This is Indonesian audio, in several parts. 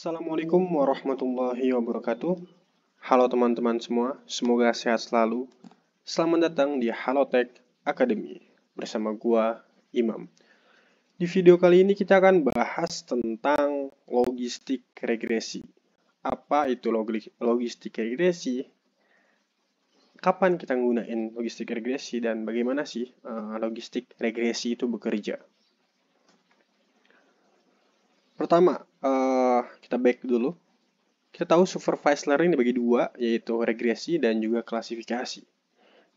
Assalamualaikum warahmatullahi wabarakatuh. Halo teman-teman semua, semoga sehat selalu. Selamat datang di Halotek Academy bersama gua Imam. Di video kali ini kita akan bahas tentang logistik regresi. Apa itu logistik regresi? Kapan kita menggunakan logistik regresi dan bagaimana sih logistik regresi itu bekerja? Pertama, kita back dulu. Kita tahu supervised learning dibagi dua, yaitu regresi dan juga klasifikasi.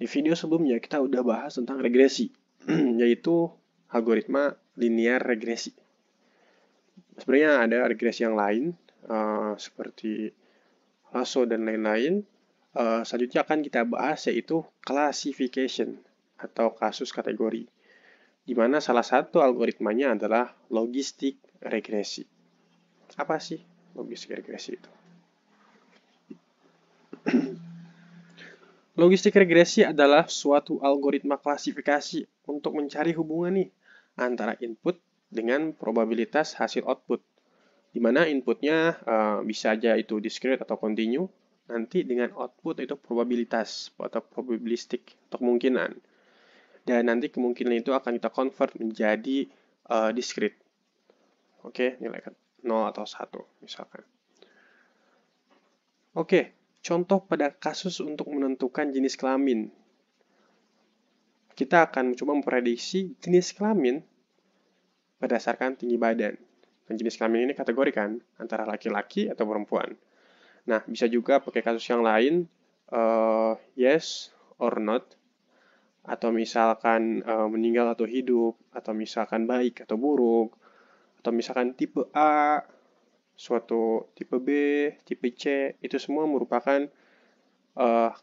Di video sebelumnya kita udah bahas tentang regresi, yaitu algoritma linear regresi. Sebenarnya ada regresi yang lain, seperti lasso dan lain-lain. Selanjutnya akan kita bahas yaitu classification atau kasus kategori, di mana salah satu algoritmanya adalah logistik regresi. Apa sih logistik regresi itu? Logistik regresi adalah suatu algoritma klasifikasi untuk mencari hubungan nih antara input dengan probabilitas hasil output, di mana inputnya bisa aja itu discrete atau continue, nanti dengan output itu probabilitas atau probabilistik atau kemungkinan, dan nanti kemungkinan itu akan kita convert menjadi discrete. Oke, nilai 0 atau 1 misalkan. Oke, contoh pada kasus untuk menentukan jenis kelamin. Kita akan mencoba memprediksi jenis kelamin berdasarkan tinggi badan. Dan jenis kelamin ini kategorikan antara laki-laki atau perempuan. Nah, bisa juga pakai kasus yang lain, yes or not, atau misalkan meninggal atau hidup, atau misalkan baik atau buruk, atau misalkan tipe A, suatu tipe B, tipe C, itu semua merupakan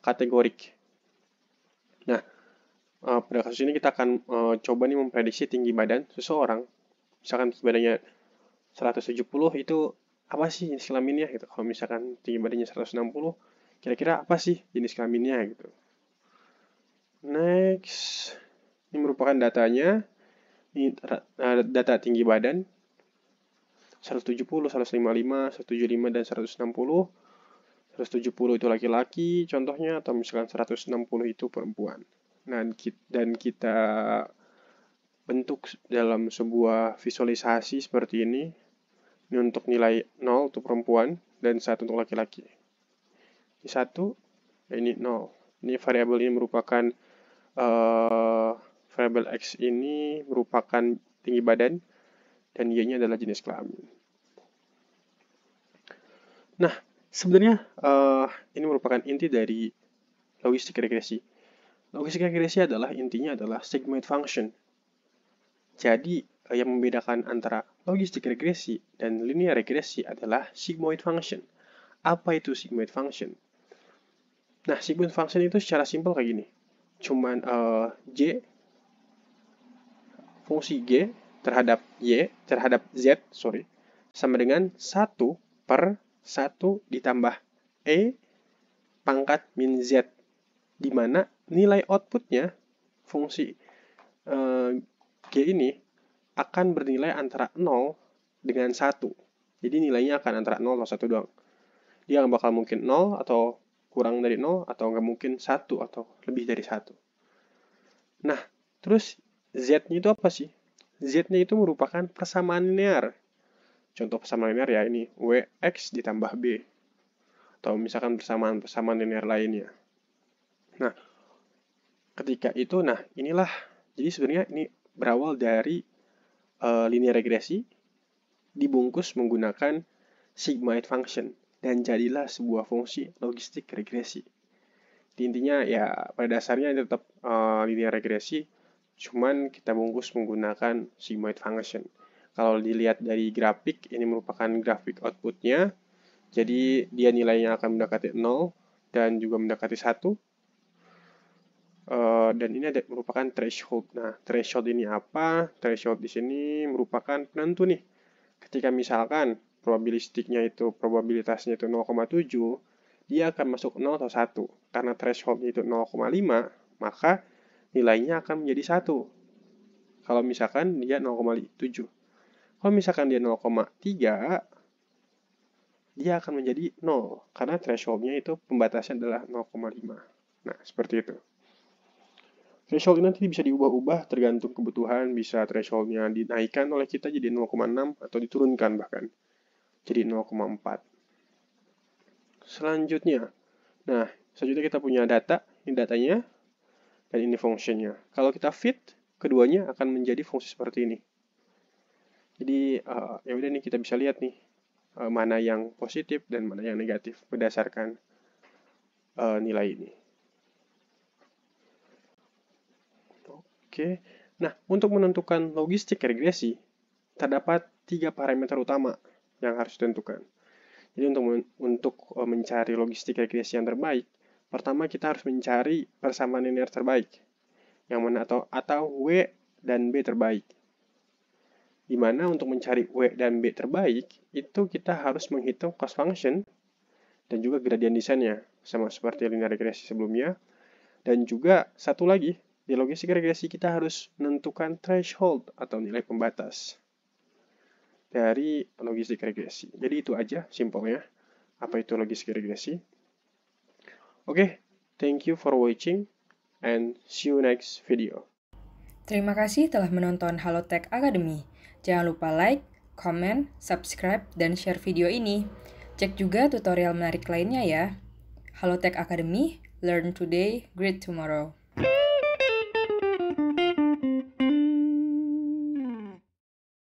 kategorik. Nah, pada kasus ini kita akan coba nih memprediksi tinggi badan seseorang. Misalkan tinggi badannya 170, itu apa sih jenis kelaminnya gitu. Kalau misalkan tinggi badannya 160, kira-kira apa sih jenis kelaminnya gitu. Next, ini merupakan datanya. Ini data tinggi badan 170, 155, 175, dan 160. 170 itu laki-laki contohnya, atau misalkan 160 itu perempuan. Dan kita bentuk dalam sebuah visualisasi seperti ini. Ini untuk nilai 0 untuk perempuan dan 1 untuk laki-laki. Ini 1, ini 0. Ini variabel ini merupakan variabel X ini merupakan tinggi badan dan Y-nya adalah jenis kelamin. Nah, sebenarnya ini merupakan inti dari logistik regresi. Logistik regresi intinya adalah sigmoid function. Jadi, yang membedakan antara logistik regresi dan linear regresi adalah sigmoid function. Apa itu sigmoid function? Nah, sigmoid function itu secara simpel kayak gini. Cuman fungsi G terhadap Z, sama dengan 1 per 1 ditambah E pangkat min Z, di mana nilai outputnya fungsi G ini akan bernilai antara 0 dengan 1. Jadi nilainya akan antara 0 atau 1 doang. Dia nggak bakal mungkin 0 atau kurang dari 0, atau nggak mungkin 1 atau lebih dari 1. Nah, terus Z-nya itu apa sih? Z-nya itu merupakan persamaan linear. Contoh persamaan linear ya ini, WX ditambah B. Atau misalkan persamaan linear lainnya. Nah, ketika itu, inilah. Jadi sebenarnya ini berawal dari linear regresi dibungkus menggunakan sigmoid function dan jadilah sebuah fungsi logistik regresi. Intinya ya pada dasarnya ini tetap linear regresi, cuman kita bungkus menggunakan sigmoid function. Kalau dilihat dari grafik, ini merupakan grafik outputnya. Jadi dia nilainya akan mendekati 0 dan juga mendekati 1. Dan ini merupakan threshold. Nah, threshold ini apa? Threshold di sini merupakan penentu nih. Ketika misalkan probabilitasnya itu 0,7, dia akan masuk 0 atau 1. Karena thresholdnya itu 0,5, maka nilainya akan menjadi 1. Kalau misalkan dia 0,7. Kalau misalkan dia 0,3, dia akan menjadi 0 karena thresholdnya itu pembatasnya adalah 0,5. Nah, seperti itu. Threshold ini nanti bisa diubah-ubah tergantung kebutuhan, bisa thresholdnya dinaikkan oleh kita jadi 0,6 atau diturunkan bahkan jadi 0,4. Selanjutnya kita punya data, ini datanya, dan ini fungsinya. Kalau kita fit, keduanya akan menjadi fungsi seperti ini. Jadi ya udah nih kita bisa lihat nih mana yang positif dan mana yang negatif berdasarkan nilai ini. Oke, nah untuk menentukan logistik regresi terdapat 3 parameter utama yang harus ditentukan. Jadi untuk mencari logistik regresi yang terbaik, pertama kita harus mencari persamaan linear terbaik, yang mana atau W dan B terbaik. Di mana untuk mencari W dan B terbaik, itu kita harus menghitung cost function dan juga gradient descent-nya, sama seperti linear regresi sebelumnya. Dan juga satu lagi, di logistik regresi kita harus menentukan threshold atau nilai pembatas dari logistik regresi. Jadi itu aja simpelnya, apa itu logistik regresi. Oke, thank you for watching and see you next video. Terima kasih telah menonton Halotek Academy. Jangan lupa like, comment, subscribe, dan share video ini. Cek juga tutorial menarik lainnya ya. Halotek Academy, learn today, great tomorrow.